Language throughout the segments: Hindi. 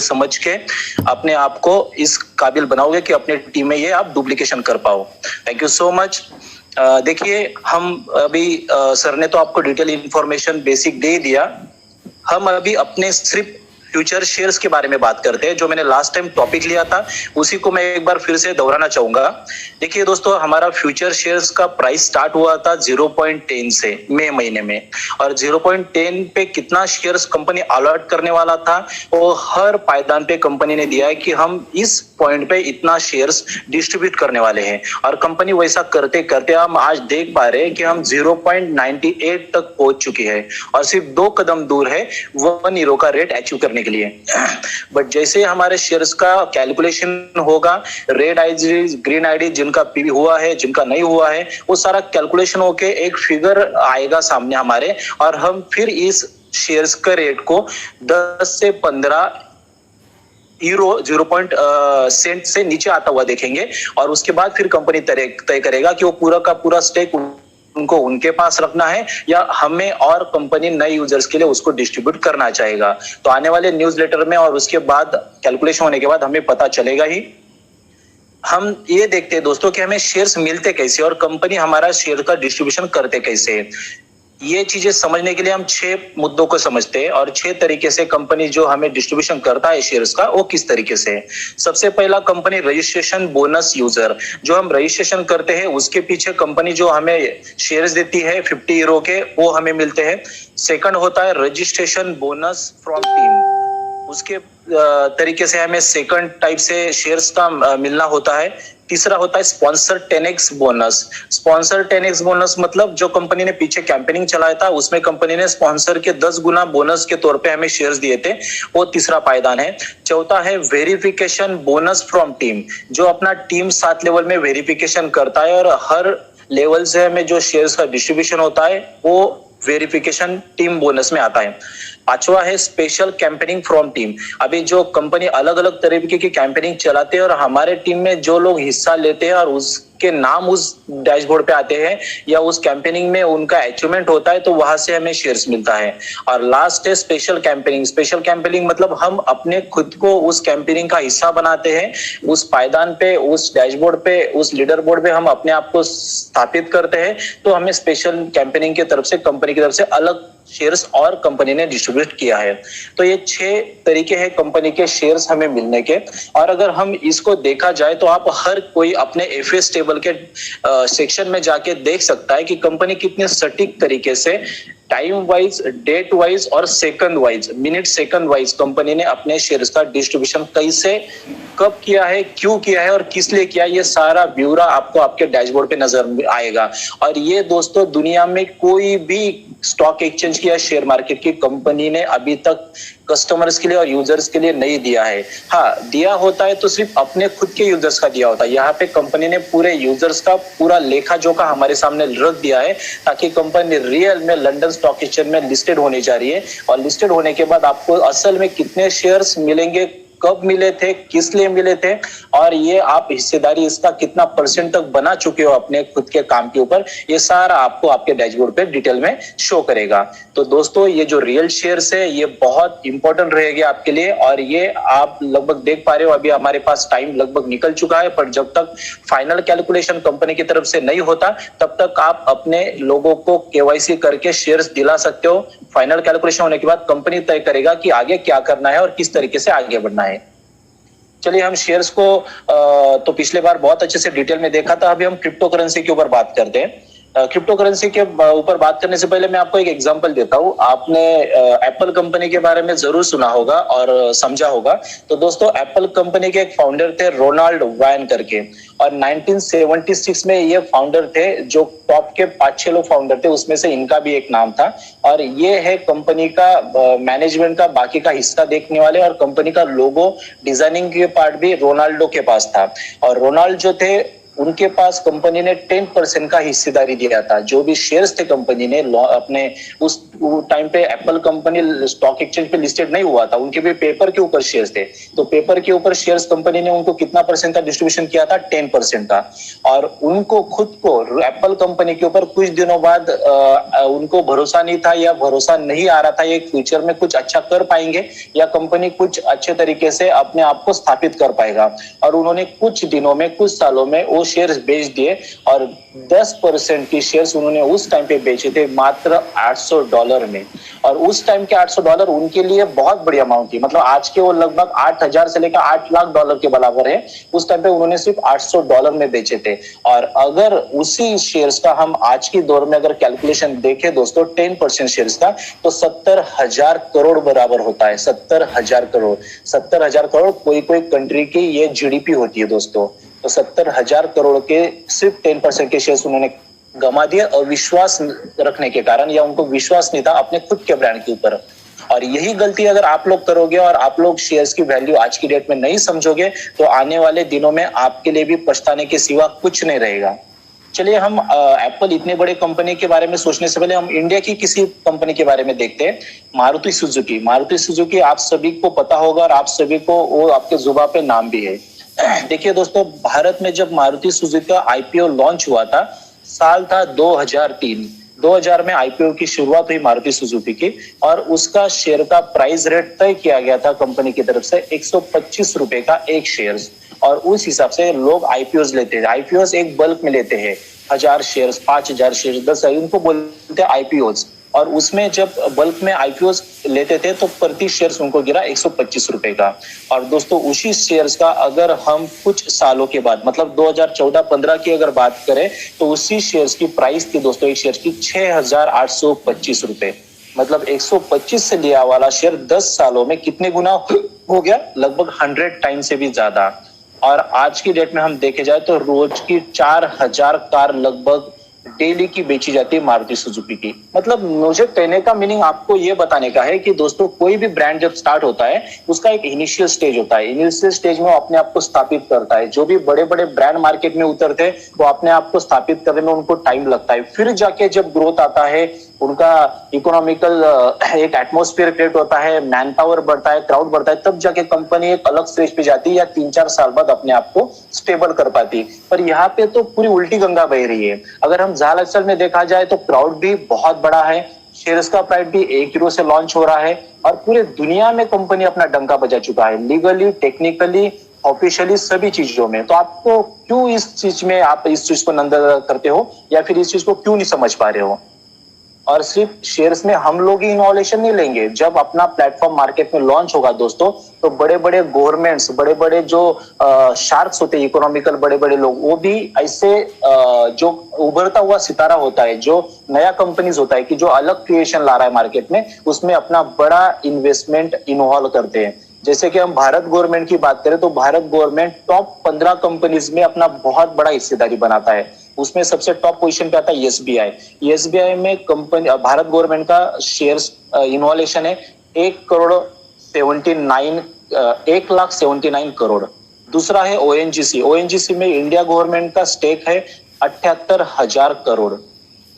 समझ के अपने आप को इस काबिल बनाओगे कि अपने टीम में ये आप डुप्लीकेशन कर पाओ। Thank you so much. देखिए, हम अभी सर ने तो आपको डिटेल इंफॉर्मेशन बेसिक दे दिया। हम अभी अपने सिर्फ फ्यूचर शेयर्स के बारे में बात करते हैं। जो मैंने लास्ट टाइम टॉपिक लिया था उसी को मैं एक बार फिर से दोहराना चाहूंगा। देखिए दोस्तों, हमारा फ्यूचर शेयर्स का प्राइस स्टार्ट हुआ था 0.10 से मई महीने में, और 0.10 पे कितना शेयर्स कंपनी अलॉट करने वाला था वो हर पायदान पे कंपनी ने दिया है कि हम इस पॉइंट पे इतना शेयर्स डिस्ट्रीब्यूट करने वाले हैं। और कंपनी वैसा करते करते हम आज देख पा रहे हैं कि हम 0.98 तक पहुंच चुकी है और सिर्फ 2 कदम दूर है 1 यूरो का रेट अचीव करने के लिए। बट जैसे हमारे शेयर्स का कैलकुलेशन होगा, रेड आईडी ग्रीन आईडी जिनका पीवी हुआ है जिनका नहीं हुआ है वो सारा कैलकुलेशन होके एक फिगर आएगा सामने हमारे, और हम फिर इस शेयर्स का रेट को 10 से 15 यूरो 0 सेंट से नीचे आता हुआ देखेंगे। और उसके बाद फिर कंपनी तय करेगा कि वो पूरा का पूरा स्टेक उनको उनके पास रखना है या हमें और कंपनी नए यूजर्स के लिए उसको डिस्ट्रीब्यूट करना चाहेगा। तो आने वाले न्यूज़लेटर में और उसके बाद कैलकुलेशन होने के बाद हमें पता चलेगा ही। हम ये देखते हैं दोस्तों कि हमें शेयर्स मिलते कैसे और कंपनी हमारा शेयर का डिस्ट्रीब्यूशन करते कैसे। ये चीजें समझने के लिए हम 6 मुद्दों को समझते हैं और 6 तरीके से कंपनी जो हमें डिस्ट्रीब्यूशन करता है शेयर्स का वो किस तरीके से। सबसे पहला, कंपनी रजिस्ट्रेशन बोनस यूजर, जो हम रजिस्ट्रेशन करते हैं उसके पीछे कंपनी जो हमें शेयर्स देती है 50 यूरो के वो हमें मिलते हैं। सेकंड होता है रजिस्ट्रेशन बोनस फ्रॉम टीम, उसके तरीके से हमें सेकंड टाइप से शेयर्स का मिलना होता है। तीसरा होता है sponsor 10x bonus. Sponsor 10x bonus मतलब जो कंपनी ने पीछे कैंपेनिंग चलाया था उसमें कंपनी ने स्पॉन्सर के 10 गुना बोनस के तौर पे हमें शेयर्स दिए थे, वो तीसरा पायदान है। चौथा है वेरिफिकेशन बोनस फ्रॉम टीम, जो अपना टीम 7 लेवल में वेरिफिकेशन करता है और हर लेवल से हमें जो शेयर्स का डिस्ट्रीब्यूशन होता है वो वेरिफिकेशन टीम बोनस में आता है। पांचवा है स्पेशल कैंपेनिंग फ्रॉम टीम। अभी जो कंपनी अलग अलग तरीके की कैंपेनिंग चलाते हैं और हमारे टीम में जो लोग हिस्सा लेते हैं और उसके नाम उस डैशबोर्ड पे आते हैं या उस कैंपेनिंग में उनका अचीवमेंट होता है तो वहां से हमें शेयर्स मिलता है। और लास्ट है स्पेशल कैंपेनिंग। स्पेशल कैंपेनिंग मतलब हम अपने खुद को उस कैंपेनिंग का हिस्सा बनाते हैं, उस पायदान पे, उस डैशबोर्ड पे, उस लीडर बोर्ड पे हम अपने आप को स्थापित करते हैं, तो हमें स्पेशल कैंपेनिंग की तरफ से, कंपनी की तरफ से अलग शेयर्स और कंपनी ने डिस्ट्रीब्यूट किया है। तो ये 6 तरीके हैं कंपनी के शेयर्स हमें मिलने के। और अगर हम इसको देखा जाए तो आप हर कोई अपने एफएस टेबल के सेक्शन में जाके देख सकता है कि कंपनी कितने सटीक तरीके से टाइम वाइज, डेट वाइज और second wise, minute second wise company ने अपने शेयर्स का डिस्ट्रीब्यूशन कैसे, कब किया है, क्यों किया है और किस लिए किया है, ये सारा ब्यौरा आपको आपके डैशबोर्ड पे नजर आएगा। और ये दोस्तों दुनिया में कोई भी स्टॉक एक्सचेंज की या शेयर मार्केट की कंपनी ने अभी तक कस्टमर्स के लिए और यूजर्स के लिए नहीं दिया है। हाँ, दिया होता है तो सिर्फ अपने खुद के यूजर्स का दिया होता है। यहाँ पे कंपनी ने पूरे यूजर्स का पूरा लेखा जोखा हमारे सामने रख दिया है ताकि कंपनी रियल में लंदन स्टॉक एक्सचेंज में लिस्टेड होने जा रही है। और लिस्टेड होने के बाद आपको असल में कितने शेयर्स मिलेंगे, कब मिले थे, किस लिए मिले थे और ये आप हिस्सेदारी इसका कितना % तक बना चुके हो अपने खुद के काम के ऊपर, ये सारा आपको आपके डैशबोर्ड पे डिटेल में शो करेगा। तो दोस्तों ये जो रियल शेयर्स है ये बहुत इंपॉर्टेंट रहेगा आपके लिए। और ये आप लगभग देख पा रहे हो, अभी हमारे पास टाइम लगभग निकल चुका है, पर जब तक फाइनल कैलकुलेशन कंपनी की तरफ से नहीं होता तब तक आप अपने लोगों को केवाईसी करके शेयर्स दिला सकते हो। फाइनल कैलकुलेशन होने के बाद कंपनी तय करेगा कि आगे क्या करना है और किस तरीके से आगे बढ़ना है। चलिए, हम शेयर्स को तो पिछले बार बहुत अच्छे से डिटेल में देखा था, अभी हम क्रिप्टो करेंसी के ऊपर बात करते हैं। क्रिप्टो करेंसी के ऊपर बात करने से पहले मैं आपको एक एग्जांपल देता हूं। आपने एप्पल कंपनी के बारे में जरूर सुना होगा और समझा होगा। तो दोस्तों, एप्पल कंपनी के एक फाउंडर थे रोनाल्ड वायन करके, और 1976 में ये फाउंडर थे। जो टॉप के 5-6 लोग फाउंडर थे उसमें से इनका भी एक नाम था। और ये है कंपनी का मैनेजमेंट का बाकी का हिस्सा देखने वाले, और कंपनी का लोगो डिजाइनिंग के पार्ट भी रोनाल्डो के पास था। और रोनाल्ड जो थे उनके पास कंपनी ने 10% का हिस्सेदारी दिया था। जो भी शेयर्स थे कंपनी ने अपने उस टाइम पे एप्पल कंपनी स्टॉक एक्सचेंज पे लिस्टेड नहीं हुआ था, उनके भी पेपर के ऊपर शेयर्स थे। तो पेपर के ऊपर शेयर्स कंपनी ने उनको कितना परसेंट का डिस्ट्रीब्यूशन किया था? 10% का। और उनको खुद को एप्पल कंपनी के ऊपर कुछ दिनों बाद उनको भरोसा नहीं था या भरोसा नहीं आ रहा था ये फ्यूचर में कुछ अच्छा कर पाएंगे या कंपनी कुछ अच्छे तरीके से अपने आप को स्थापित कर पाएगा। और उन्होंने कुछ दिनों में, कुछ सालों में वो शेयर्स बेच दिए और 10% की शेयर्स उन्होंने उस टाइम पे बेचे थे मात्र $800 में। और उस टाइम के $800 उनके लिए बहुत बड़ी अमाउंट थी। मतलब आज के वो लगभग 8,000 से लेकर $8 लाख के बराबर है। उस टाइम पे उन्होंने सिर्फ $800 में बेचे थे। और अगर उसी शेयर्स का हम आज की दौर में अगर कैलकुलेशन देखें दोस्तों 10% शेयर्स का, तो 70,000 करोड़ बराबर होता है। 70,000 करोड़, 70,000 करोड़ कोई कोई कंट्री की ये जीडीपी होती है दोस्तों। तो 70,000 करोड़ के सिर्फ 10% के शेयर्स उन्होंने गमा दिए और विश्वास रखने के कारण, या उनको विश्वास नहीं था अपने खुद के ब्रांड के ऊपर। और यही गलती अगर आप लोग करोगे और आप लोग शेयर्स की वैल्यू आज की डेट में नहीं समझोगे तो आने वाले दिनों में आपके लिए भी पछताने के सिवा कुछ नहीं रहेगा। चलिए हम एप्पल इतने बड़े कंपनी के बारे में सोचने से पहले हम इंडिया की किसी कंपनी के बारे में देखते हैं। मारुति सुजुकी। मारुति सुजुकी आप सभी को पता होगा और आप सभी को वो आपके जुबान पे नाम भी है। देखिए दोस्तों, भारत में जब मारुति सुजुकी का आईपीओ लॉन्च हुआ था, साल था 2003। 2000 में आईपीओ की शुरुआत हुई मारुति सुजुकी की और उसका शेयर का प्राइस रेट तय किया गया था कंपनी की तरफ से 125 रुपए का एक शेयर। और उस हिसाब से लोग आईपीओ लेते हैं। आईपीओ एक बल्क में लेते हैं, 1000 शेयर, 5000 शेयर, 10,000, उनको बोलते हैं आईपीओ। और उसमें जब बल्क में आईपीओ लेते थे तो प्रति शेयर उनको गिरा 125 रुपए का। और दोस्तों उसी शेयर्स का अगर हम कुछ सालों के बाद मतलब 2014-15 की अगर बात करें तो उसी शेयर्स की प्राइस थी दोस्तों एक शेयर की 6,825 रुपए। मतलब 125 से लिया वाला शेयर 10 सालों में कितने गुना हो गया? लगभग 100 टाइम से भी ज्यादा। और आज की डेट में हम देखे जाए तो रोज की 4,000 कार लगभग डेली की बेची जाती है मारुति सुजुकी की। मतलब मुझे कहने का मीनिंग आपको ये बताने का है कि दोस्तों कोई भी ब्रांड जब स्टार्ट होता है उसका एक इनिशियल स्टेज होता है। इनिशियल स्टेज में वो अपने आप को स्थापित करता है। जो भी बड़े बड़े ब्रांड मार्केट में उतरते हैं वो अपने आप को स्थापित करने में उनको टाइम लगता है। फिर जाके जब ग्रोथ आता है, उनका इकोनॉमिकल एक एटमॉस्फेयर क्रिएट होता है, मैन पावर बढ़ता है, क्राउड बढ़ता है, तब जाके कंपनी एक अलग स्टेज पे जाती है या 3-4 साल बाद अपने आप को स्टेबल कर पाती है। पर यहाँ पे तो पूरी उल्टी गंगा बह रही है। अगर हम जाल अक्सर में देखा जाए तो क्राउड भी बहुत बड़ा है, शेयर्स का प्राइस भी €1 से लॉन्च हो रहा है और पूरे दुनिया में कंपनी अपना डंका बजा चुका है, लीगली, टेक्निकली, ऑफिशियली, सभी चीजों में। तो आपको क्यों इस चीज में आप इस चीज को नंदा करते हो या फिर इस चीज को क्यों नहीं समझ पा रहे हो? और सिर्फ शेयर्स में हम लोग ही इनोवेशन नहीं लेंगे। जब अपना प्लेटफॉर्म मार्केट में लॉन्च होगा दोस्तों तो बड़े बड़े गवर्नमेंट्स, बड़े बड़े जो शार्क्स होते हैं इकोनॉमिकल, बड़े बड़े लोग, वो भी ऐसे जो उभरता हुआ सितारा होता है, जो नया कंपनीज होता है कि जो अलग क्रिएशन ला रहा है मार्केट में, उसमें अपना बड़ा इन्वेस्टमेंट इन्वॉल्व करते हैं। जैसे कि हम भारत गवर्नमेंट की बात करें तो भारत गवर्नमेंट टॉप 15 कंपनीज में अपना बहुत बड़ा हिस्सेदारी बनाता है। उसमें सबसे टॉप पोजीशन पे आता है एसबीआई। एसबीआई में कंपनी भारत गवर्नमेंट का शेयर्स इन्वॉल्यूशन है 1,79 करोड़। दूसरा है ओएनजीसी। ओएनजीसी में इंडिया गवर्नमेंट का स्टेक है 78,000 करोड़।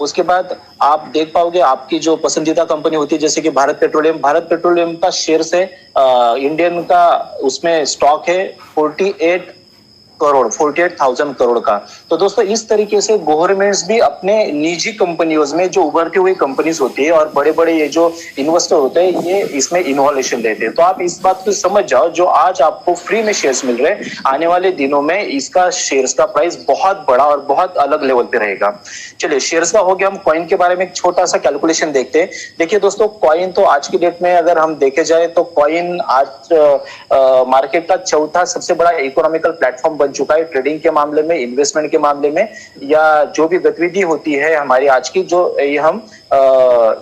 उसके बाद आप देख पाओगे आपकी जो पसंदीदा कंपनी होती है जैसे कि भारत पेट्रोलियम। भारत पेट्रोलियम का शेयर्स है इंडियन का, उसमें स्टॉक है 48,000 करोड़ का। तो दोस्तों इस तरीके से गवर्नमेंट्स भी अपने निजी कंपनियों में जो उभरती हुई कंपनीज होती है और बड़े बड़े ये जो इन्वेस्टर होते हैं ये इसमें इन्वॉल्यूशन लेते हैं। तो आप इस बात को समझ जाओ, जो आज आपको फ्री में शेयर्स मिल रहे हैं, आने वाले दिनों में इसका शेयर्स का प्राइस बहुत बड़ा और बहुत अलग लेवल पे रहेगा। चलिए शेयर्स का हो गया। हम कॉइन के बारे में एक छोटा सा कैलकुलेशन देखते हैं। देखिए दोस्तों, कॉइन तो आज की डेट में अगर हम देखे जाए तो कॉइन आज मार्केट का चौथा सबसे बड़ा इकोनॉमिकल प्लेटफॉर्म बन चुका है, ट्रेडिंग के मामले में, इन्वेस्टमेंट के मामले में, या जो भी गतिविधि होती है हमारी आज की, जो ये हम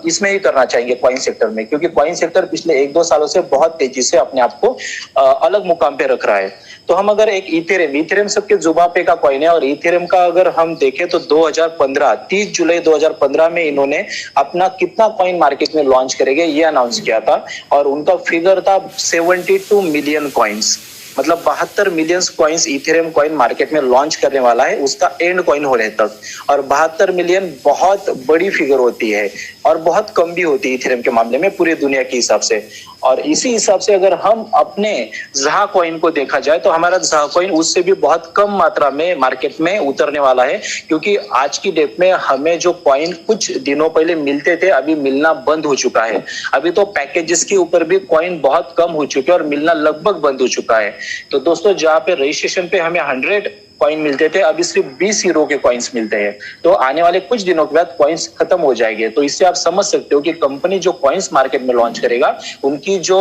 इसमें ही करना चाहेंगे कॉइन सेक्टर में, क्योंकि कॉइन सेक्टर पिछले 1-2 सालों से बहुत तेजी से अपने आप को अलग मुकाम पे रख रहा है। तो हम अगर एक इथेरियम सबके जुबान पे का कॉइन है और इथेरियम का अगर हम देखें तो 30 जुलाई 2015 में इन्होंने अपना कितना कॉइन मार्केट में लॉन्च करेंगे ये अनाउंस किया था और उनका फिगर था 72 मिलियन कॉइन्स। मतलब 72 million coins Ethereum coin market में लॉन्च करने वाला है, उसका एंड कॉइन होने तक। और 72 मिलियन बहुत बड़ी फिगर होती है और बहुत कम भी होती है इथेरियम के मामले में पूरी दुनिया के हिसाब से। और इसी हिसाब से अगर हम अपने ज़हा कॉइन को देखा जाए तो हमारा ज़हा कॉइन उससे भी बहुत कम मात्रा में मार्केट में उतरने वाला है, क्योंकि आज की डेट में हमें जो कॉइन कुछ दिनों पहले मिलते थे अभी मिलना बंद हो चुका है। अभी तो पैकेजेस के ऊपर भी कॉइन बहुत कम हो चुके हैं और मिलना लगभग बंद हो चुका है। तो दोस्तों जहाँ पे रजिस्ट्रेशन पे हमें 100 कॉइन मिलते थे अभी सिर्फ 20 यूरो के कॉइन्स मिलते हैं। तो आने वाले कुछ दिनों के बाद कॉइन्स खत्म हो जाएंगे। तो इससे आप समझ सकते हो कि कंपनी जो कॉइन्स मार्केट में लॉन्च करेगा उनकी जो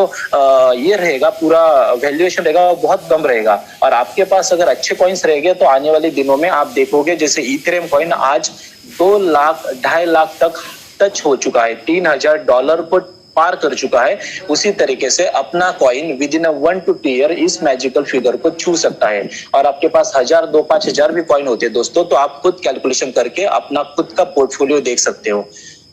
ये रहेगा पूरा वैल्यूएशन रहेगा वो बहुत कम रहेगा। और आपके पास अगर अच्छे कॉइन्स रहेंगे तो आने वाले दिनों में आप देखोगे जैसे इथेरियम कॉइन आज 2 लाख 2.5 लाख तक टच हो चुका है, $3000 को पार कर चुका है। उसी तरीके से अपना coin with in 1 to 2 year इस मैजिकल फिगर को छू सकता है। और आपके पास 1000, 2, 5000 भी कॉइन होते हैं दोस्तों, तो आप खुद कैलकुलेशन करके अपना खुद का पोर्टफोलियो देख सकते हो।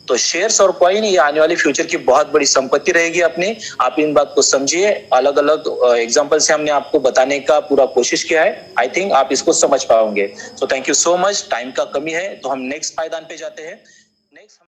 तो शेयर्स और कॉइन ये आने वाली फ्यूचर की बहुत बड़ी संपत्ति रहेगी अपनी। आप इन बात को समझिए, अलग अलग एग्जांपल से हमने आपको बताने का पूरा कोशिश किया है। आई थिंक आप इसको समझ पाओगे। So thank you so much. Time का कमी है तो हम नेक्स्ट पायदान पे जाते हैं।